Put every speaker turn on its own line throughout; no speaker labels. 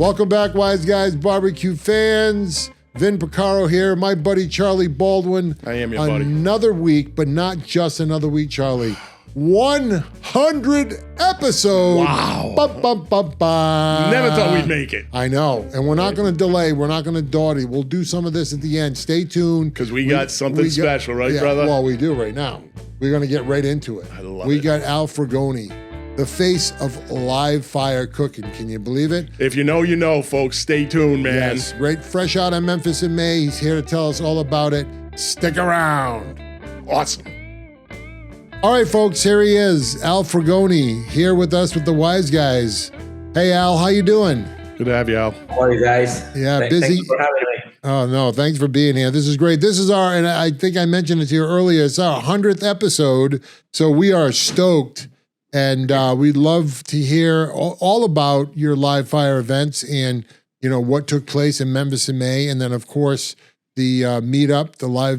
Welcome back, Wise Guys BBQ fans. Vin Picaro here, my buddy Charlie Baldwin.
I am your buddy.
Another week, but not just another week, Charlie. 100 episodes.
Wow.
Ba-ba-ba-ba.
Never thought we'd make it.
I know. And we're not going to delay. We're not going to dawdle. We'll do some of this at the end. Stay tuned.
Because we got something special, right, brother?
Well, we do right now. We're going to get right into it.
I love it.
We got Al Frugoni, the face of live fire cooking. Can you believe it?
If you know, you know, folks. Stay tuned, man.
Yes, right, fresh out of Memphis in May. He's here to tell us all about it. Stick around.
Awesome.
All right, folks, here he is, Al Frugoni, here with us with the Wise Guys. Hey, Al, how you doing?
Good to have you, Al.
How are you guys?
Yeah, busy.
Thanks for having me.
Oh, no, thanks for being here. This is great. This is our, and I think I mentioned it to you earlier, it's our 100th episode, so we are stoked, and we'd love to hear all about your live fire events and, you know, what took place in Memphis in May, and then, of course, the meetup,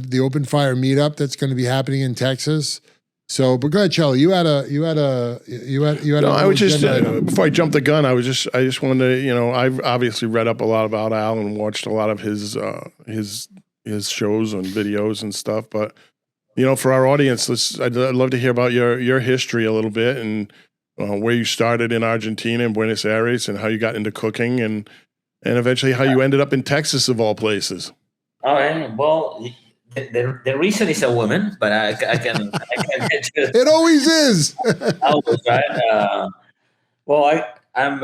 the open fire meetup that's going to be happening in Texas. So, but go ahead, Charlie. You had a. No,
I was just before I jumped the gun. I just wanted to, you know, I've obviously read up a lot about Al and watched a lot of his shows and videos and stuff. But you know, for our audience, I'd love to hear about your history a little bit and where you started in Argentina and Buenos Aires and how you got into cooking and eventually how you ended up in Texas of all places.
All right. Well. The reason is a woman, but I can get to
it. Always is.
Always, right? Well, I'm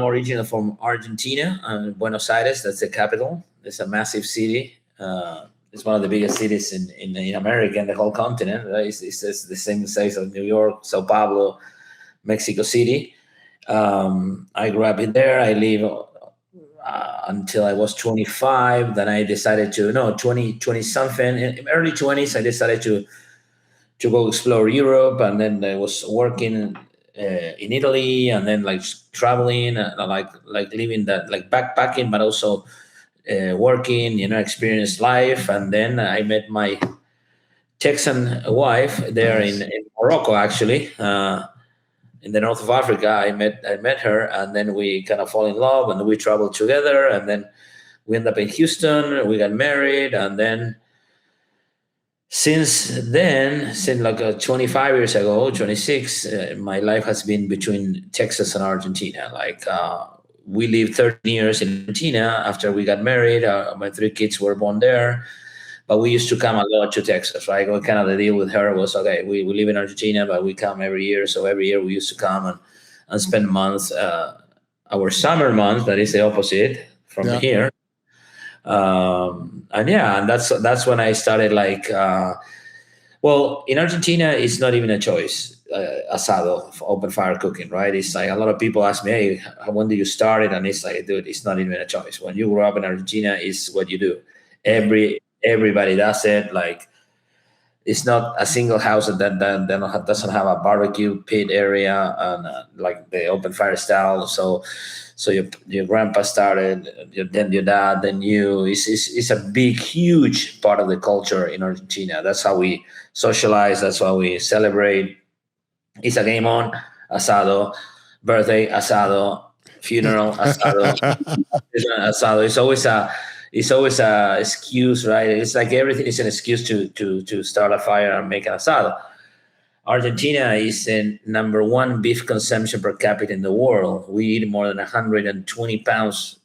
originally from Argentina, Buenos Aires. That's the capital. It's a massive city. It's one of the biggest cities in America and the whole continent. Right? It's the same size as New York, Sao Paulo, Mexico City. I grew up in there. I live until I was 25. Then I decided to 20 something, in early 20s. I decided to go explore Europe, and then I was working in Italy, and then like traveling, like living that, like backpacking, but also working, you know, experienced life. And then I met my Texan wife there in Morocco, actually. In the north of Africa, I met her, and then we kind of fall in love, and we traveled together, and then we ended up in Houston. We got married, and then since like 25 years ago, 26, my life has been between Texas and Argentina. Like we lived 13 years in Argentina after we got married. My 3 kids were born there. But we used to come a lot to Texas, right? Kind of the deal with her was, okay, we live in Argentina, but we come every year. So every year we used to come and spend months. Our summer month, that is the opposite from here. And that's when I started like, in Argentina, it's not even a choice, asado, open fire cooking, right? It's like a lot of people ask me, hey, when did you start it? And it's like, dude, it's not even a choice. When you grow up in Argentina, it's what you do. Everybody does it. Like, it's not a single house that doesn't have a barbecue pit area and like the open fire style. So your grandpa started, then your dad, then you. It's a big, huge part of the culture in Argentina. That's how we socialize. That's how we celebrate. It's a game on, asado, birthday, asado, funeral, asado, asado. It's always a excuse, right? It's like everything is an excuse to start a fire and make an asado. Argentina is the number 1 beef consumption per capita in the world. We eat more than 120 pounds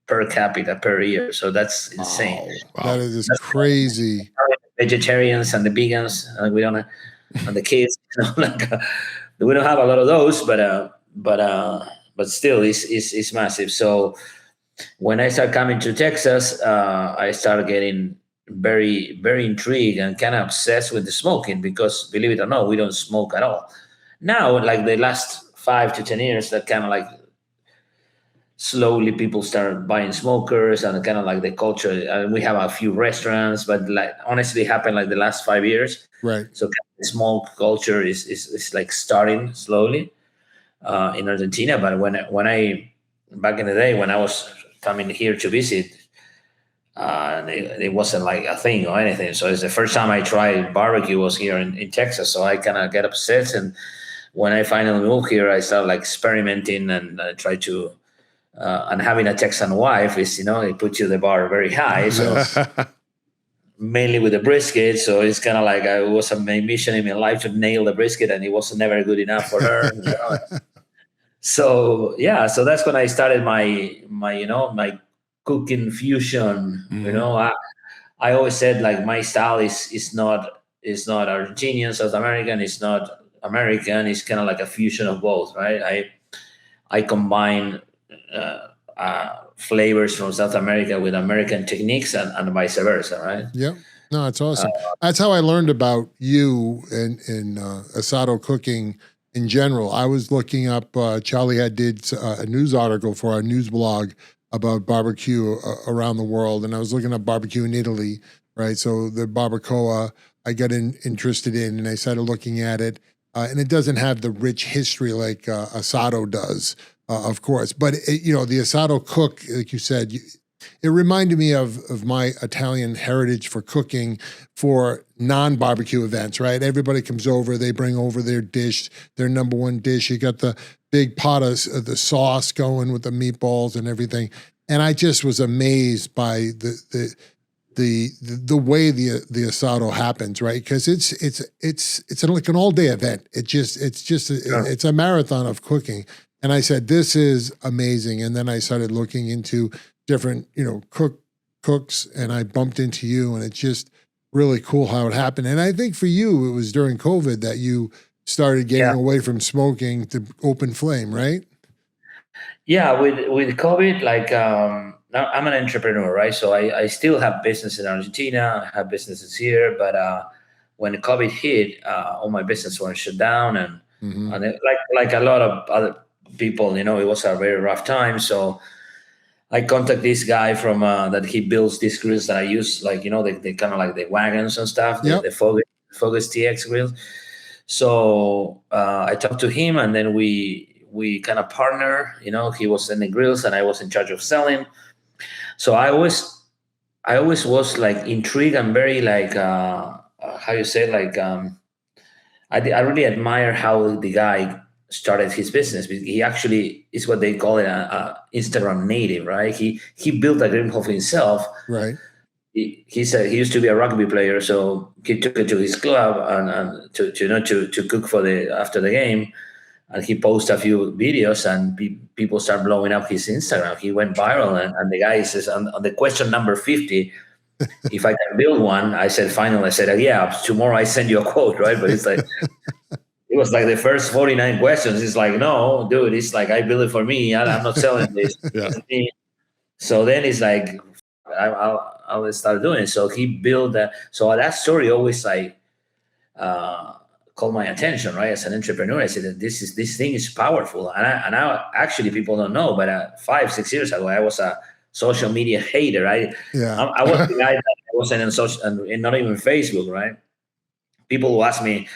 per capita per year. So that's insane.
Wow. That is just crazy.
Vegetarians and the vegans, we don't have, and the kids, you know, we don't have a lot of those, but still, it's massive. So when I started coming to Texas, I started getting very, very intrigued and kind of obsessed with the smoking because, believe it or not, we don't smoke at all. Now, like the last 5 to 10 years, that kind of like slowly people start buying smokers and kind of like the culture. And we have a few restaurants, but like honestly, it happened like the last 5 years.
Right.
So kind of the smoke culture is like starting slowly in Argentina. But when I back in the day when I was coming here to visit, it wasn't like a thing or anything. So it's the first time I tried barbecue was here in Texas. So I kind of get obsessed. And when I finally moved here, I started like experimenting and try to and having a Texan wife is, it puts you the bar very high. So mainly with the brisket. So it's kind of like it was a mission in my life to nail the brisket, and it was never good enough for her. So that's when I started my cooking fusion. I always said like my style is not Argentinian, South American. It's not American. It's kind of like a fusion of both, right? I combine flavors from South America with American techniques and vice versa, right?
Yep. No, it's awesome. That's how I learned about you and asado cooking in general. I was looking up, Charlie did a news article for our news blog about barbecue around the world, and I was looking up barbecue in Italy, right? So the barbacoa I got interested in, and I started looking at it, and it doesn't have the rich history like asado does, of course. But the asado cook, like you said, it reminded me of my Italian heritage for cooking for non-barbecue events, right? Everybody comes over, they bring over their dish, their number one dish. You got the big pot of the sauce going with the meatballs and everything. And I just was amazed by the way the asado happens, right? Because it's like an all-day event. It's a marathon of cooking. And I said, this is amazing. And then I started looking into different, cooks, and I bumped into you, and it's just really cool how it happened. And I think for you, it was during COVID that you started getting away from smoking to open flame, right?
Yeah, with COVID, like now I'm an entrepreneur, right? So I still have business in Argentina, I have businesses here, but when COVID hit, all my business went shut down, and like a lot of other people, it was a very rough time. So I contact this guy from that he builds these grills that I use, like they kind of like the wagons and stuff, the Focus TX grills. So I talked to him, and then we kind of partner. He was sending grills, and I was in charge of selling. So I always was like intrigued and very like how you say, like I really admire how the guy started his business. He actually is what they call it a Instagram native, right? He built a grill for himself.
Right.
He said he used to be a rugby player, so he took it to his club and to cook after the game, and he posted a few videos, and people start blowing up his Instagram. He went viral, and the guy says on the question number 50, if I can build one, I said finally, tomorrow I send you a quote, right? But it's like it was like the first 49 questions. It's like, no, dude, it's like, I build it for me. I'm not selling this. So then it's like, I'll start doing it. So he built that. So that story always like called my attention, right? As an entrepreneur, I said that this thing is powerful. And now actually people don't know, but 5-6 years ago, I was a social media hater. I was the guy that wasn't in social, and not even Facebook, right? People will ask me,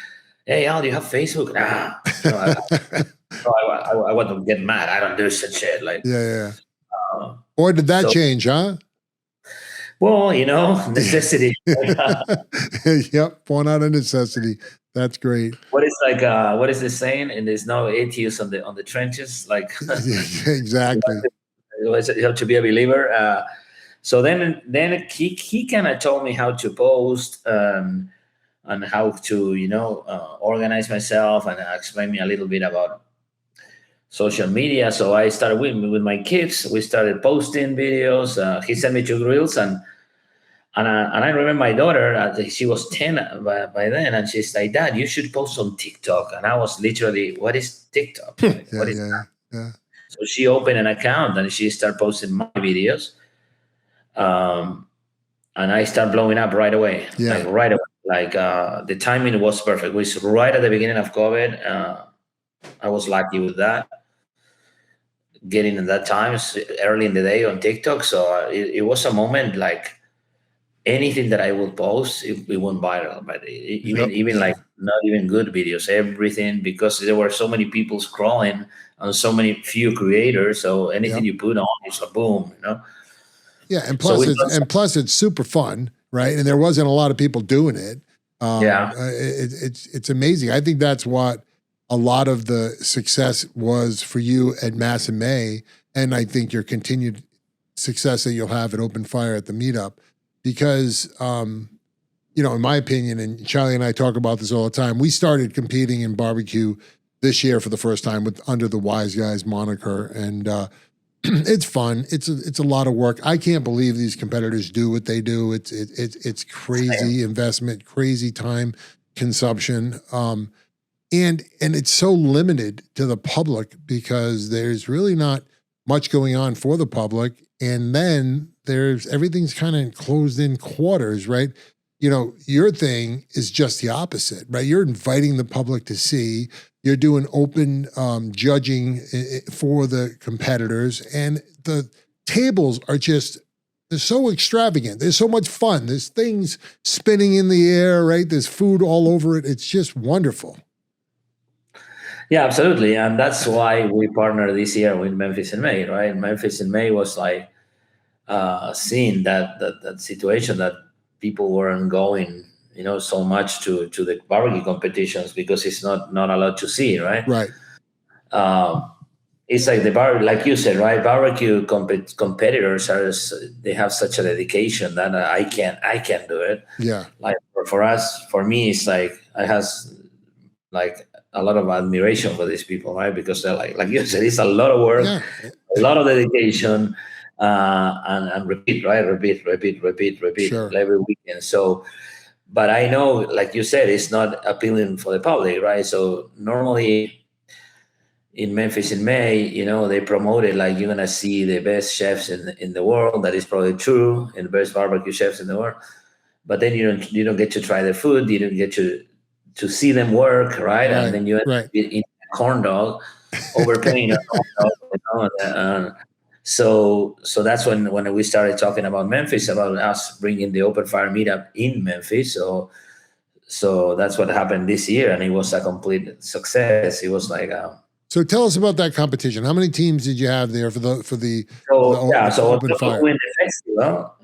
hey, Al, do you have Facebook? Nah. I want to get mad. I don't do such shit. Like,
Or did that change, huh?
Well, necessity.
Yep, born out of necessity. That's great.
What is the saying? And there's no atheists on the trenches. Like
exactly.
You have to be a believer. So then he kind of told me how to post. And how to, organize myself, and explain me a little bit about social media. So I started with my kids. We started posting videos. He sent me 2 grills, and I remember my daughter. She was 10 by then, and she's like, "Dad, you should post on TikTok." And I was literally, "What is TikTok? Like, what is that?" Yeah. So she opened an account, and she started posting my videos. And I started blowing up right away. Yeah. Like right away. Like the timing was perfect. It was right at the beginning of COVID. I was lucky with that. Getting in that time early in the day on TikTok. So it was a moment like anything that I would post, it went viral. But even like not even good videos, everything, because there were so many people scrolling and so many few creators. So anything you put on, it's a boom,
Yeah, and plus it's super fun, right? And there wasn't a lot of people doing it. It's amazing. I think that's what a lot of the success was for you at Mass and May, and I think your continued success that you'll have at Open Fire at the meetup, because, you know, in my opinion, and Charlie and I talk about this all the time, we started competing in barbecue this year for the first time under the Wise Guys moniker, and it's fun. It's a lot of work. I can't believe these competitors do what they do. It's crazy investment, crazy time consumption, and it's so limited to the public because there's really not much going on for the public, and then everything's kind of enclosed in quarters, right? You know, your thing is just the opposite, right? You're inviting the public to see. You're doing open judging for the competitors, and the tables are they're so extravagant. There's so much fun. There's things spinning in the air, right? There's food all over it. It's just wonderful.
Yeah, absolutely. And that's why we partnered this year with Memphis in May, right? Memphis in May was like seeing that situation that people weren't going, you know, so much to the barbecue competitions because it's not allowed to see, right?
Right.
It's like like you said, right? Barbecue competitors they have such a dedication that I can't do it.
Yeah.
Like for me, it's like I has like a lot of admiration for these people, right? Because they're like you said, it's a lot of work, a lot of dedication. And repeat, right? Repeat
sure.
every weekend. So, but I know, like you said, it's not appealing for the public, right? So normally in Memphis in May, you know, they promoted like you're gonna see the best chefs in the world. That is probably true, and the best barbecue chefs in the world. But then you don't get to try the food. You don't get to see them work, right? And then you end up eating a corn dog, overpaying a corn dog, So that's when we started talking about Memphis, about us bringing the Open Fire meetup in Memphis. So that's what happened this year, and it was a complete success. It was like.
So tell us about that competition. How many teams did you have there for the
Open Fire?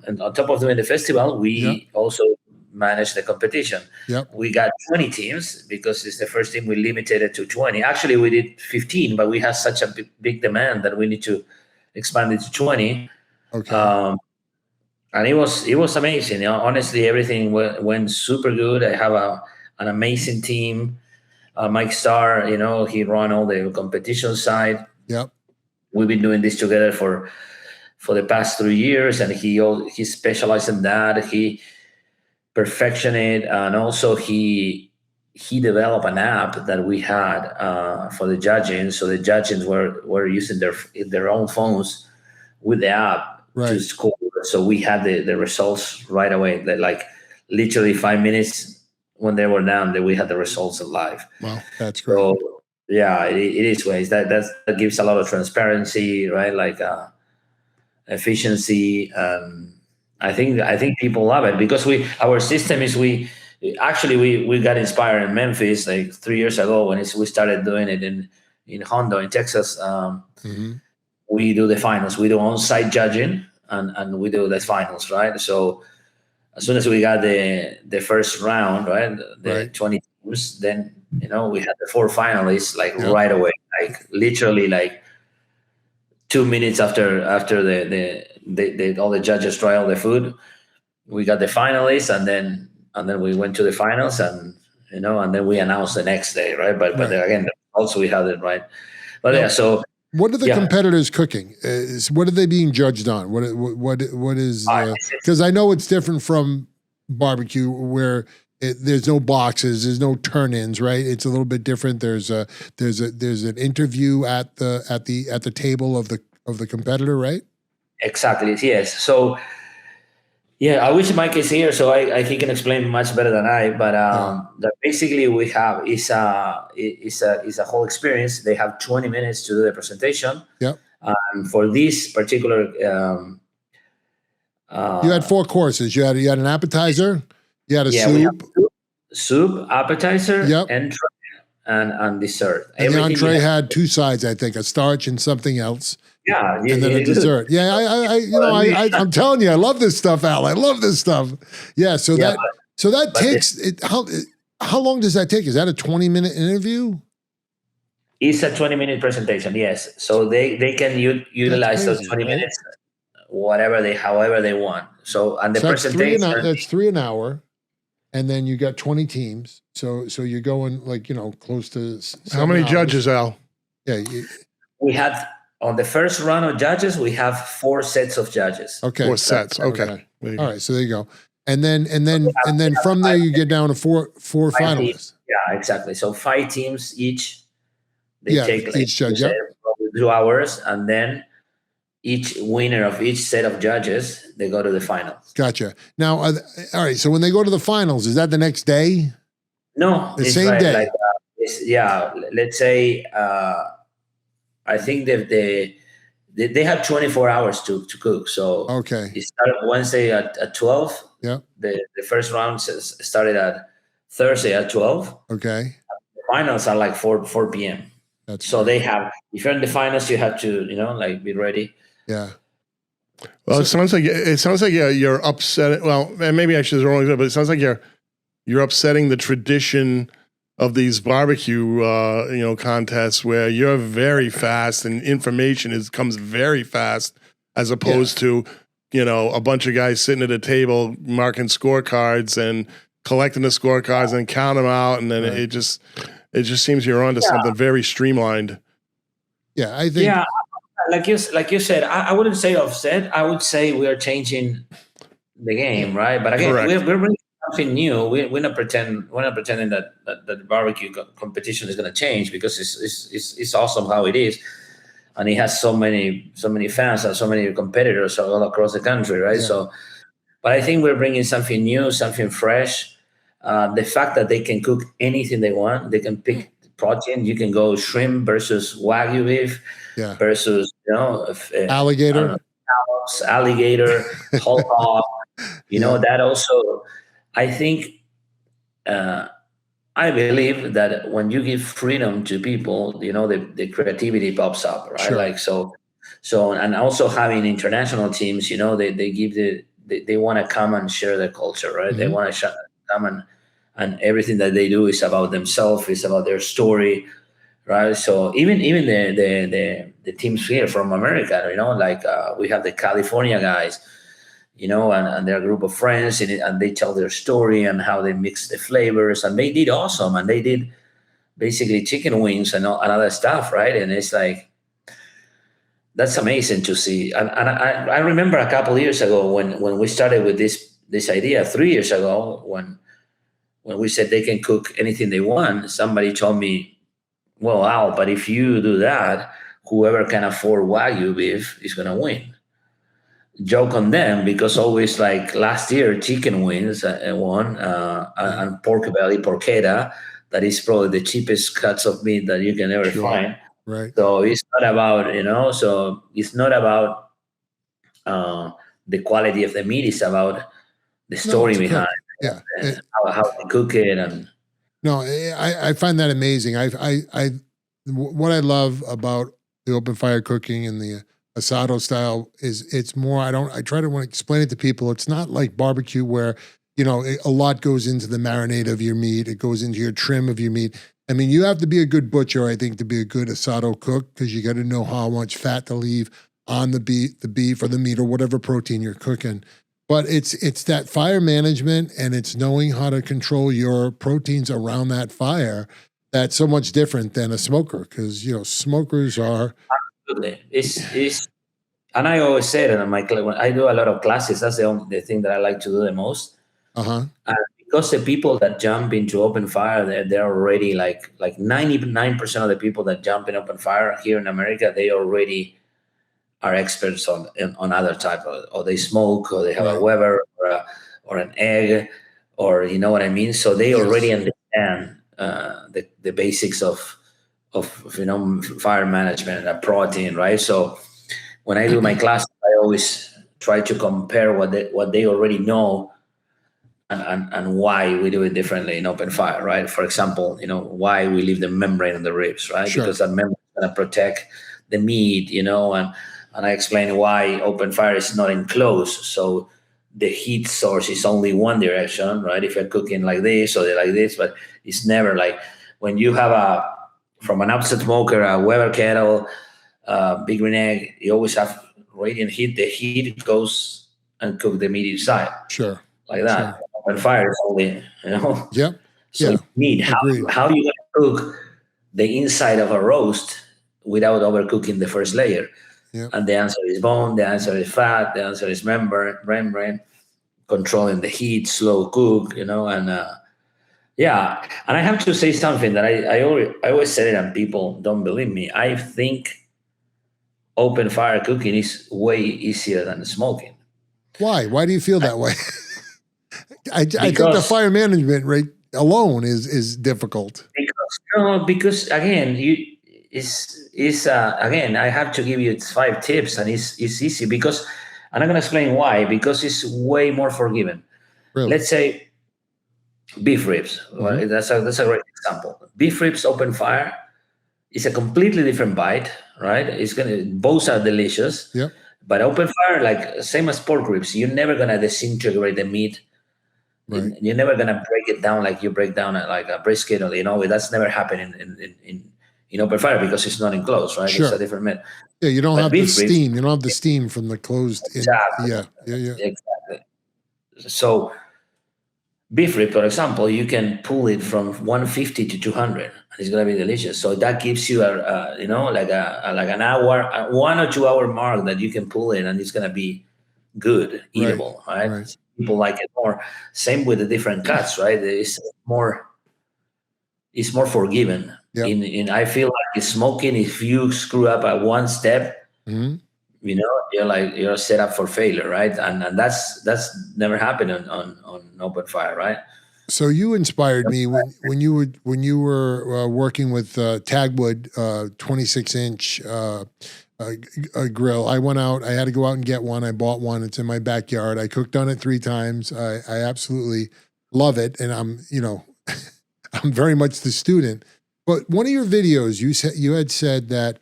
On top of doing the festival, we also managed the competition.
Yep.
We got 20 teams because it's the first team we limited it to 20. Actually, we did 15, but we had such a big demand that we need to expanded to 20.
Okay.
And it was amazing. You know, honestly, everything went super good. I have an amazing team. Mike Starr, you know, he ran all the competition side.
Yep.
We've been doing this together for the past 3 years, and he specialized in that. He perfected it, and also he developed an app that we had for the judging. So the judges were using their own phones with the app to score. So we had the results right away. That like literally 5 minutes when they were down, that we had the results live.
Wow, that's great.
So yeah, it is ways that gives a lot of transparency, right? Like efficiency. I think people love it because our system is we got inspired in Memphis like 3 years ago when we started doing it in Hondo in Texas. We do the finals. We do on-site judging and we do the finals, right? So as soon as we got the first round, right, 20 teams, then you know we had the 4 finalists like right away, like literally like 2 minutes after all the judges try all the food, we got the finalists, and then we went to the finals, and you know, and then we announced the next day, right? But again, also we had it right. But so
what are the competitors cooking? What are they being judged on? What is? Because I know it's different from barbecue where there's no boxes, there's no turn-ins, right? It's a little bit different. There's an interview at the table of the competitor, right?
Exactly. Yes. So. Yeah, I wish Mike is here so he can explain much better than I. But that basically we have is a whole experience. They have 20 minutes to do the presentation.
Yep.
For this particular,
you had 4 courses. You had an appetizer. You had a
soup, appetizer,
yep,
and dessert.
And the entree had 2 sides, I think, a starch and something else.
Yeah,
and then a dessert. Yeah, I'm telling you, I love this stuff, Al. I love this stuff. Yeah, that takes it. How long does that take? Is that a 20-minute interview?
It's a 20-minute presentation, yes. So they can utilize those 20
right?
minutes, however they want. So, and the
So
presentation.
that's 3 an hour. And then you got 20 teams. So you're going like, close to 7
How many
hours.
judges, Al?
Yeah.
We had, on the first round of judges, we have 4 sets of judges.
Okay.
4 sets. Okay.
All right. So there you go. And then from there you get down to four finalists.
Teams. Yeah, exactly. So 5 teams each. They take like,
each judge,
probably 2 hours, and then each winner of each set of judges, they go to the finals.
Gotcha. Now, all right. So when they go to the finals, is that the next day?
No,
the same day.
Like, let's say I think that they have 24 hours to cook. So
okay,
it started Wednesday at 12.
Yeah.
The first round started at Thursday at 12.
Okay.
The finals are like 4 p.m. So they have, if you're in the finals, you have to, like be ready.
Yeah.
Well, it sounds like you're upsetting. Well, maybe I should wrong, but it sounds like you're upsetting the tradition of these barbecue, contests where you're very fast and information comes very fast, as opposed to, a bunch of guys sitting at a table marking scorecards and collecting the scorecards and count them out, and then it just seems you're onto something very streamlined.
Yeah, I think.
Yeah, like you said, I wouldn't say offset. I would say we are changing the game, right? But again, we're bringing something new. We're not pretending that the barbecue competition is going to change, because it's awesome how it is, and it has so many fans and so many competitors all across the country, right?
Yeah.
So, but I think we're bringing something new, something fresh. The fact that they can cook anything they want, they can pick protein. You can go shrimp versus Wagyu beef versus
alligator,
whole hog. That also. I think I believe that when you give freedom to people, the creativity pops up, right?
Sure.
Like so, and also having international teams, they give they want to come and share their culture, right? Mm-hmm. They want to come and everything that they do is about themselves, is about their story, right? So even the teams here from America, like we have the California guys, and they're a group of friends, and they tell their story and how they mix the flavors, and they did awesome, and they did basically chicken wings and other stuff, right? And it's like, that's amazing to see. And I remember a couple of years ago when we started with this idea 3 years ago, when we said they can cook anything they want, somebody told me, well, Al, but if you do that, whoever can afford Wagyu beef is going to win. Joke on them, because always, like last year, chicken wings won, and pork belly, porchetta, that is probably the cheapest cuts of meat that you can ever find.
Right.
So it's not about, so it's not about the quality of the meat. It's about the story behind how they cook it. And
I find that amazing. What I love about the open fire cooking and the asado style is it's more, I try to explain it to people. It's not like barbecue where, a lot goes into the marinade of your meat. It goes into your trim of your meat. I mean, you have to be a good butcher, I think, to be a good asado cook, because you got to know how much fat to leave on the beef or the meat or whatever protein you're cooking. But it's that fire management, and it's knowing how to control your proteins around that fire that's so much different than a smoker, because smokers are.
Absolutely. It's and I always say that when I do a lot of classes, that's the thing that I like to do the most. Because the people that jump into open fire, they're already like 99% of the people that jump in open fire here in America, they already are experts on other type of, or they smoke, or they have a Weber or an egg, or you know what I mean. So they already understand the basics of fire management and protein, right? So when I do my class, I always try to compare what they already know and why we do it differently in open fire, right? For example, why we leave the membrane on the ribs, right?
Sure.
Because that membrane is going to protect the meat, and I explain why open fire is not enclosed. So the heat source is only one direction, right? If you're cooking like this or like this, but it's never like when you have from an upset smoker, a Weber kettle, big green egg, you always have radiant heat. The heat goes and cook the meat inside.
Sure.
Like that.
Sure.
Open fire is only,
Yep.
So
Yeah.
meat. How you gonna cook the inside of a roast without overcooking the first layer?
Yep.
And the answer is bone, the answer is fat, the answer is membrane, controlling the heat, slow cook, and yeah. And I have to say something that I always say it and people don't believe me. I think open fire cooking is way easier than smoking.
Why? Why do you feel that way? I think the fire management rate alone is difficult.
Because again, again, I have to give you 5 tips, and it's easy because, and I'm gonna explain why. Because it's way more forgiving.
Really?
Let's say beef ribs. Well, that's a great example. Beef ribs open fire is a completely different bite, right? Both are delicious.
Yeah.
But open fire, like same as pork ribs, you're never gonna disintegrate the meat.
Right.
You're never gonna break it down like you break down like a brisket, or that's never happened in open fire because it's not enclosed, right?
Sure.
It's a different meat.
Yeah, you don't have the
beef ribs,
steam. You don't have the steam from the closed.
Exactly.
Yeah.
Exactly. So beef rib, for example, you can pull it from 150 to 200, and it's gonna be delicious. So that gives you like an hour, a 1 or 2 hour mark that you can pull it, and it's gonna be good, eatable, right? People like it more. Same with the different cuts, right? It's more forgiving.
Yep.
I feel like smoking, if you screw up at one step, you're set up for failure, right? And that's never happened on open fire, right?
So you inspired me when you were working with Tagwood 26-inch a grill. I went out. I had to go out and get one. I bought one. It's in my backyard. I cooked on it 3 times. I absolutely love it, and I'm I'm very much the student. But one of your videos, you had said that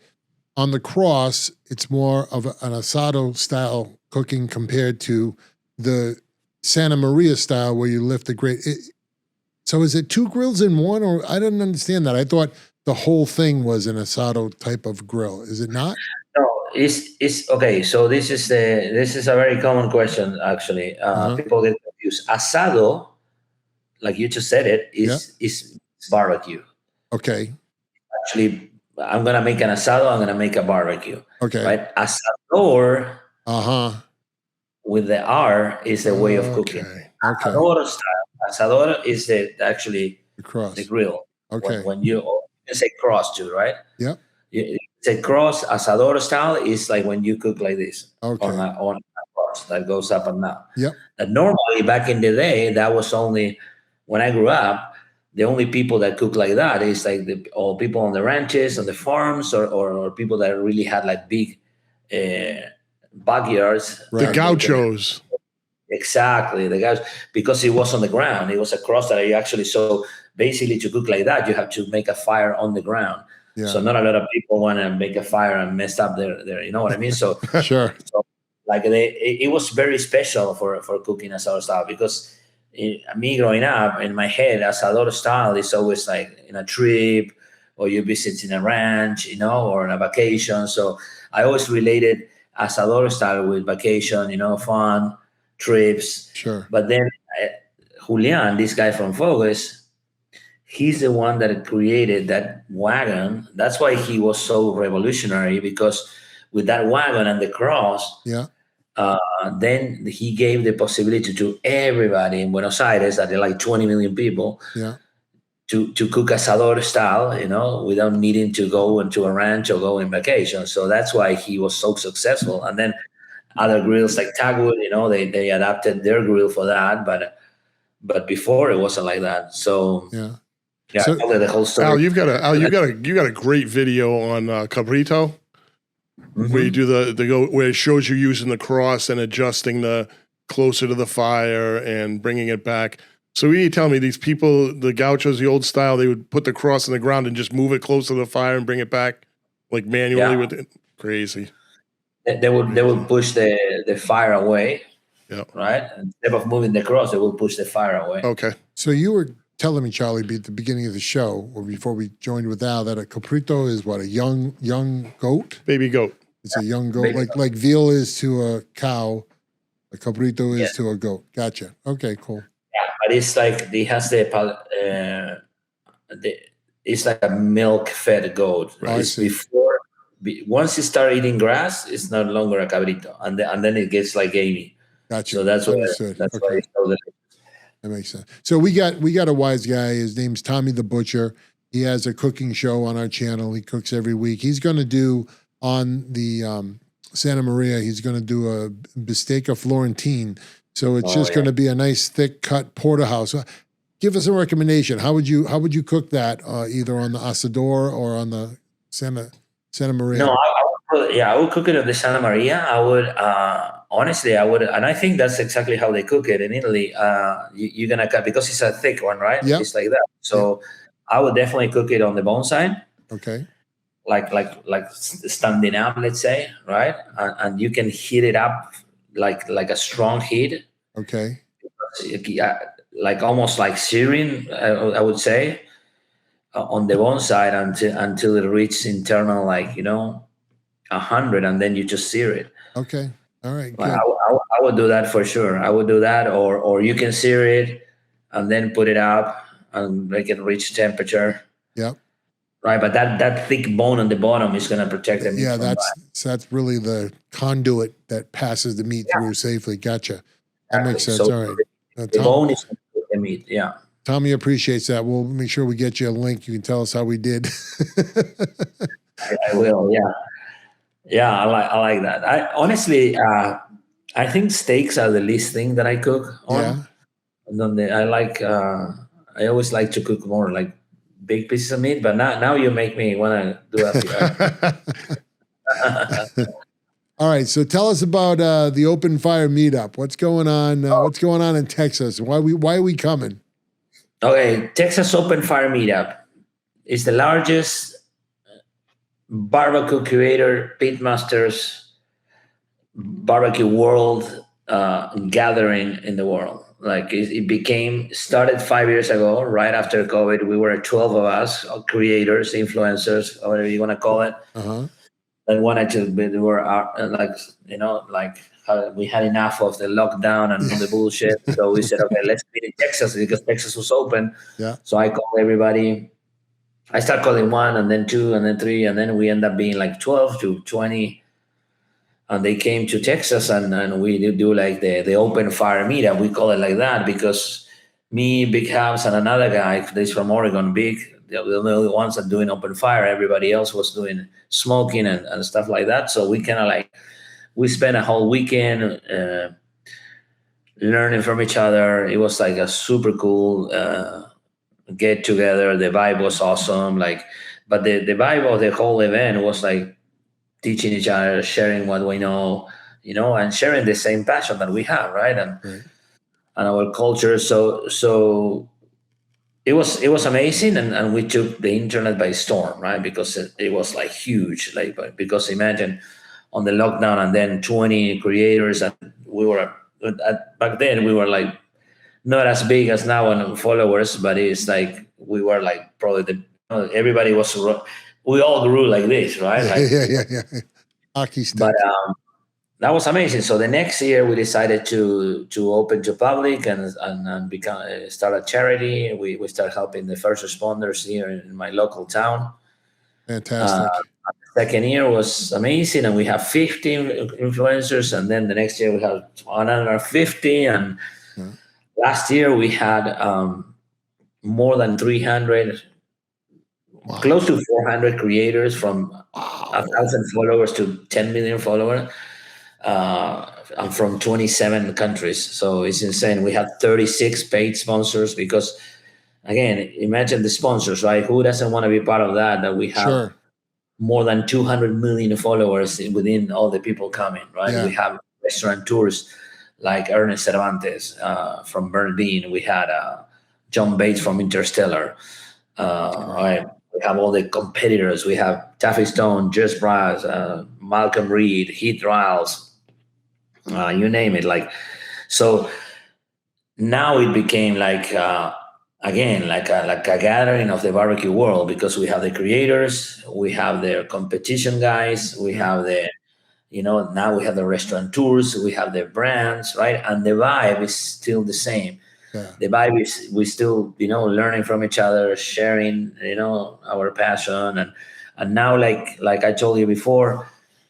on the cross, it's more of an asado style cooking compared to the Santa Maria style where you lift the grate. So is it 2 grills in one, or I didn't understand that. I thought the whole thing was an asado type of grill. Is it not?
No, it's okay. So this is a very common question actually. People get confused. Asado, like you just said it, is barbecue.
Okay.
Actually, I'm gonna make an asado. I'm gonna make a barbecue.
Okay.
Right. Asador. With the R is the way of cooking.
Okay.
Asador style. Asador is the grill.
Okay.
When you say cross too, right?
Yeah.
Say cross. Asador style is like when you cook like this.
Okay.
On a cross that goes up and down.
Yep.
And normally back in the day, that was only when I grew up. The only people that cook like that is like all people on the ranches, on the farms, or people that really had like big backyards.
Right. The gauchos.
Exactly, the gauchos, because it was on the ground. It was a cross that you actually, so basically to cook like that, you have to make a fire on the ground. Yeah. So not a lot of people want to make a fire and mess up their you know what I mean? So
sure.
So like it was very special for cooking asado style because me growing up in my head, asador style is always like in a trip or you visit in a ranch, or on a vacation. So I always related asador style with vacation, fun, trips.
Sure.
But then Julian, this guy from Focus, he's the one that created that wagon. That's why he was so revolutionary, because with that wagon and the cross, then he gave the possibility to everybody in Buenos Aires, that there are like 20 million people, to cook asador style, without needing to go into a ranch or go on vacation. So that's why he was so successful. And then other grills like Tagwood, they adapted their grill for that, but before it wasn't like that. So so, the whole story.
Al, you got a great video on cabrito. Where you do where it shows you using the cross and adjusting the closer to the fire and bringing it back. So you tell me, these people, the gauchos, the old style, they would put the cross on the ground and just move it closer to the fire and bring it back like manually with it. Crazy.
They would push the fire away. Yeah. Right. Instead of moving the cross, they will push the fire away.
Okay.
So you were telling me, Charlie, at the beginning of the show, or before we joined with Al, that a cabrito is what, a young goat?
Baby goat.
It's a young goat, like veal is to a cow, a cabrito is to a goat. Gotcha. Okay, cool.
Yeah, but it's like it has it's like a milk-fed goat.
Right?
It's once you start eating grass, it's no longer a cabrito, and then it gets like gamey.
Gotcha.
So that's why
why
it's so delicious.
That makes sense. So we got a wise guy. His name's Tommy the Butcher. He has a cooking show on our channel. He cooks every week. He's going to do on the Santa Maria. He's going to do a Bistecca Fiorentina. So it's going to be a nice thick cut porterhouse. Give us a recommendation. How would you cook that? Either on the asador or on the Santa Maria?
No, I would cook it on the Santa Maria. I would honestly, and I think that's exactly how they cook it in Italy. You're gonna cut because it's a thick one, right?
Yeah,
it's like that. So I would definitely cook it on the bone side.
Okay.
Like standing up, let's say, right? And you can heat it up like a strong heat.
Okay.
Like almost like searing, I would say, on the bone side until it reaches internal, 100, and then you just sear it.
Okay. All right. Good.
I would do that for sure. I would do that, or you can sear it and then put it up and make it reach temperature.
Yep.
Right, but that thick bone on the bottom is going to protect the meat.
Yeah, that's really the conduit that passes the meat through safely. Gotcha. That makes sense.
So
all right.
The bone is the meat. Yeah.
Tommy appreciates that. We'll make sure we get you a link. You can tell us how we did.
I will. Yeah. Yeah, I like that. I honestly, I think steaks are the least thing that I cook on.
Yeah.
And then I always like to cook more like big pieces of meat, but now you make me want to do that.
All right, so tell us about the open fire meetup. What's going on? What's going on in Texas? Why are we coming?
Okay, Texas Open Fire Meetup is the largest barbecue creator, pitmasters, barbecue world gathering in the world. Like it started 5 years ago, right after COVID. We were 12 of us, creators, influencers, whatever you want to call it.
Uh-huh.
And wanted to, we were we had enough of the lockdown and the bullshit. So we said, okay, let's meet in Texas because Texas was open.
Yeah.
So I called everybody. I started calling 1 and then 2 and then 3. And then we end up being like 12 to 20. And they came to Texas and we do like the open fire meetup. We call it like that because me, Big House, and another guy that's from Oregon, Big, they're the only ones that doing open fire. Everybody else was doing smoking and stuff like that. So we kind of we spent a whole weekend learning from each other. It was like a super cool get together. The vibe was awesome. But the vibe of the whole event was like teaching each other, sharing what we know, and sharing the same passion that we have, right? And our culture. So it was amazing, and we took the internet by storm, right? Because it was like huge, because imagine on the lockdown and then 20 creators, and we were back then we were like not as big as now on followers, but it's like we were like probably everybody was, we all grew like this, right?
Yeah. Hockey stick.
But that was amazing. So the next year we decided to open to public and start a charity. We start helping the first responders here in my local town.
Fantastic.
The second year was amazing, and we have 50 influencers, and then the next year we have another 50. And last year we had more than 300, close to 400 creators from 1,000 followers to 10 million followers. I'm from 27 countries, so it's insane. We have 36 paid sponsors because, again, imagine the sponsors, right? Who doesn't want to be part of that? That we have more than 200 million followers within all the people coming, right? Yeah. We have restaurateurs like Ernest Cervantes from Berlin. We had John Bates from Interstellar. Right. We have all the competitors. We have Taffy Stone, Jess Brass, Malcolm Reed, Heath Riles, you name it. So now it became like again, like a gathering of the barbecue world, because we have the creators, we have the competition guys, we have the, now we have the restaurateurs, we have the brands, right? And the vibe is still the same.
Yeah.
The vibe is we still, learning from each other, sharing, our passion. And now, like I told you before,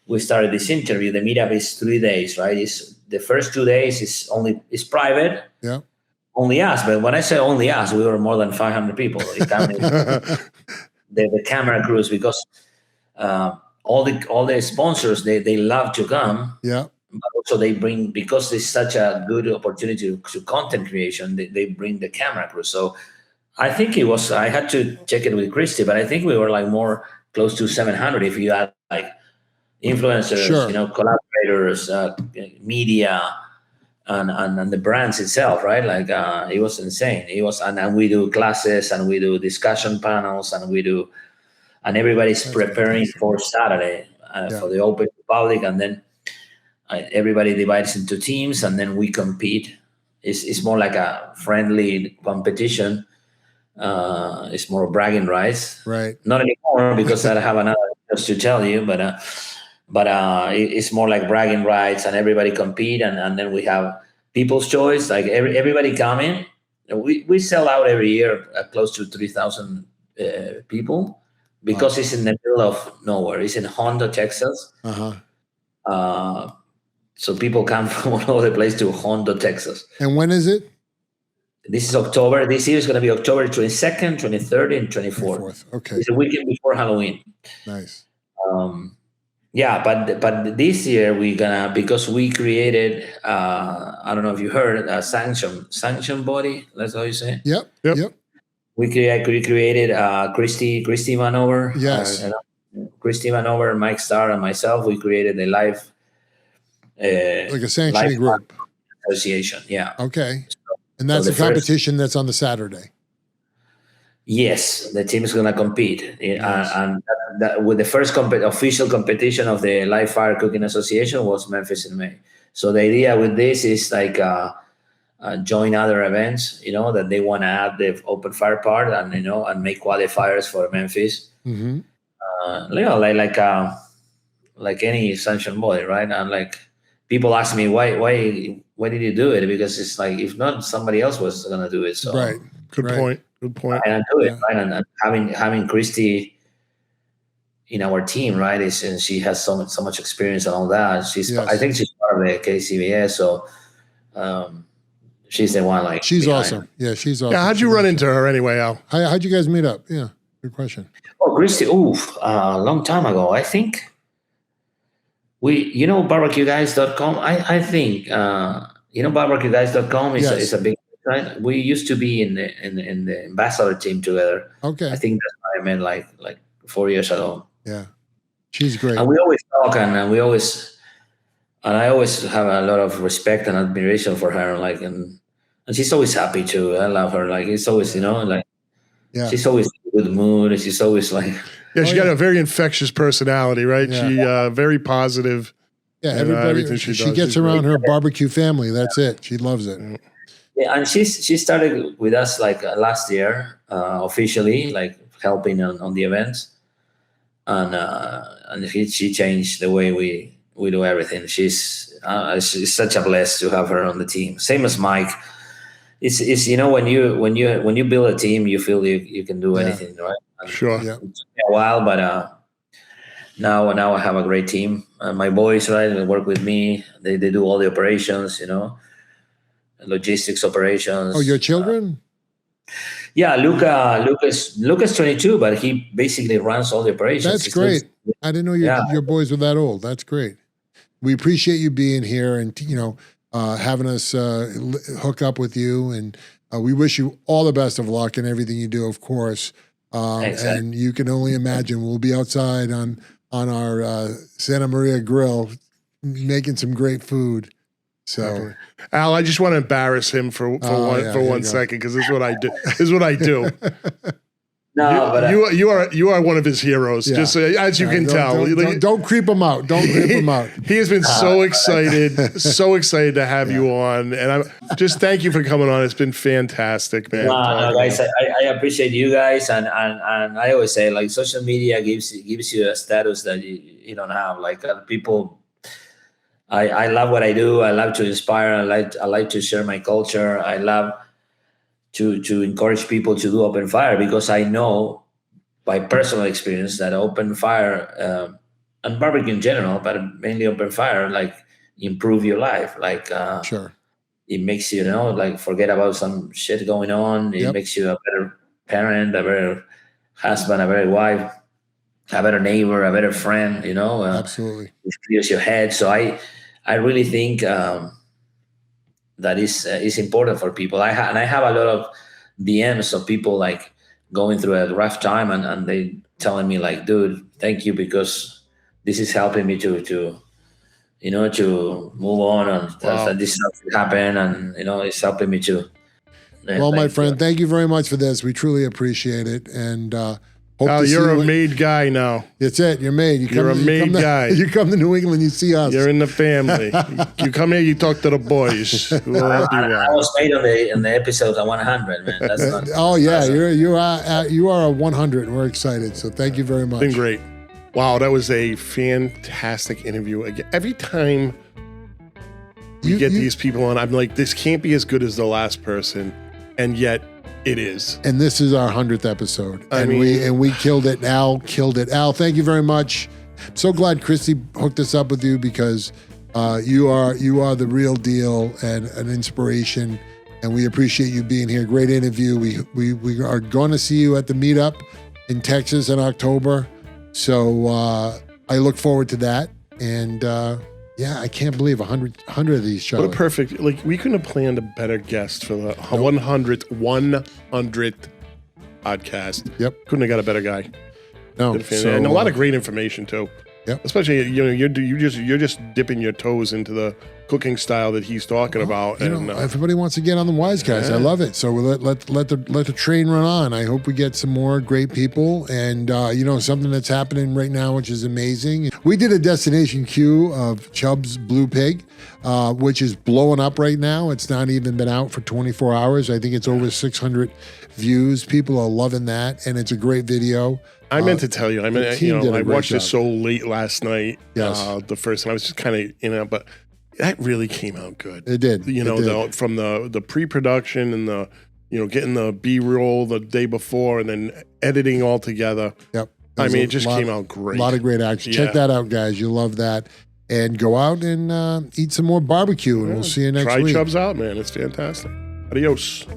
we started this interview. The meetup is 3 days, right? It's the first 2 days is private.
Yeah.
Only us, but when I say only us, we were more than 500 people. The camera crews, because all the sponsors they love to come.
Yeah.
But also they bring, because it's such a good opportunity to content creation. They bring the camera crew. So I think it was. I had to check it with Christy, but I think we were like more close to 700 if you add like influencers,
Sure.
Collaborators, media. And the brands itself, right? Like it was insane. It was, and we do classes and we do discussion panels and everybody's preparing for Saturday for the open public, and then everybody divides into teams and then we compete. It's more like a friendly competition. It's more bragging rights,
right?
Not anymore, because I have another just to tell you, but it's more like bragging rights, and everybody compete, and then we have people's choice. Like everybody come in. We sell out every year close to 3,000 people, because it's in the middle of nowhere. It's in Hondo, Texas. So people come from all over the place to Hondo, Texas.
And when is it?
This is October. This year is going to be October 22nd, 23rd, and 24th.
Okay.
It's a weekend before Halloween.
Nice.
Yeah, but this year we're gonna, because we created I don't know if you heard a sanction body. That's how you say it.
Yep.
We created Christy Vanover.
Yes.
Christy Vanover, Mike Starr, and myself. We created a live
like a sanctioning group
association. Yeah.
Okay. And that's a competition that's on the Saturday.
Yes, the team is going to compete, and that, with the first official competition of the Live Fire Cooking Association was Memphis in May. So the idea with this is like join other events, that they want to add the open fire part, and and make qualifiers for Memphis.
Mm-hmm.
Like any sanction body, right? And like people ask me why did you do it? Because it's like, if not, somebody else was going to do it. So
right.
Good point. And
I do it, right? And having Christy in our team, right? And she has so much experience and all that. I think she's part of the KCBS, so she's the one. Like,
she's awesome. Yeah, she's awesome.
Yeah, how'd you run into her anyway, Al?
How'd you guys meet up? Yeah, good question.
Oh, Christy, a long time ago. I think barbecueguys.com. I think barbecueguys.com is a big. Right? We used to be in the ambassador team together.
Okay.
I think that's how I met like 4 years ago.
Yeah. She's great.
And we always talk, and I always have a lot of respect and admiration for her. Like, and she's always happy too. I love her. Like, it's always, she's always in a good mood. She's always like,
she got a very infectious personality, right?
Yeah.
She very positive.
Yeah. Everybody, she gets around her barbecue family. That's it. She loves it.
Yeah, and she started with us like last year officially, like helping on the events, and she changed the way we do everything. She's such a bless to have her on the team. Same as Mike. It's when you build a team, you feel you can do anything, right? And
sure.
Yeah.
It took me a while, but now I have a great team. My boys, right, they work with me. They do all the operations, logistics operations.
Oh, your children?
Yeah, Luca's 22, but he basically runs all the operations.
That's great. I didn't know your boys were that old. That's great. We appreciate you being here and having us hook up with you, and we wish you all the best of luck in everything you do, of course. And you can only imagine we'll be outside on our Santa Maria grill making some great food. So,
Al, I just want to embarrass him for one second, because this is what I do. you are one of his heroes.
Yeah.
Just as you can tell.
Don't creep him out. Don't creep him out.
He has been so excited to have you on, and I'm just thank you for coming on. It's been fantastic, man.
Guys, I appreciate you guys, and I always say like social media gives you a status that you don't have. Like people, I love what I do. I love to inspire. I like to share my culture. I love to encourage people to do open fire, because I know by personal experience that open fire and barbecue in general, but mainly open fire, like improve your life. Like
Sure.
It makes you, like forget about some shit going on. It makes you a better parent, a better husband, a better wife, a better neighbor, a better friend,
Absolutely.
It clears your head. So I really think that is important for people. I have a lot of DMs of people like going through a rough time, and they telling me like, dude, thank you, because this is helping me to move on, and that this stuff happen, and it's helping me to.
Well, my friend, thank you very much for this. We truly appreciate it, and
you're a made guy now.
That's it. You're made.
You're a made guy.
You come to New England, you see us.
You're in the family. You come here, you talk to the boys.
I was made on the episode of 100, man. That's not.
Oh yeah, you are a 100. We're excited. So thank you very much.
Been great. Wow, that was a fantastic interview. Again, every time we get these people on, I'm like, this can't be as good as the last person, and yet it is.
And this is our 100th episode, we killed it. Al killed it. Al, thank you very much. I'm so glad Christy hooked us up with you, because you are the real deal and an inspiration, and we appreciate you being here. Great interview. We are going to see you at the meetup in Texas in October. So I look forward to that, and I can't believe 100 of these, Charlie.
What a perfect, we couldn't have planned a better guest for the 100th podcast.
Yep.
Couldn't have got a better guy.
No.
And a lot of great information too.
Yep.
Especially, you're just dipping your toes into the cooking style that he's talking about.
Everybody wants to get on the Wise Guys. I love it. So we'll let the train run on. I hope we get some more great people, and something that's happening right now, which is amazing. We did a destination queue of Chubb's Blue Pig, which is blowing up right now. It's not even been out for 24 hours. I think it's over 600 views. People are loving that, and it's a great video.
I meant to tell you. I watched it so late last night.
Yes.
The first time I was just kind of but that really came out good.
It did.
From the pre-production and the getting the B-roll the day before and then editing all together.
Yep.
It just came out great.
A lot of great action. Check that out, guys. You'll love that. And go out and eat some more barbecue, and we'll see you next week.
Try Chubb's out, man. It's fantastic. Adios.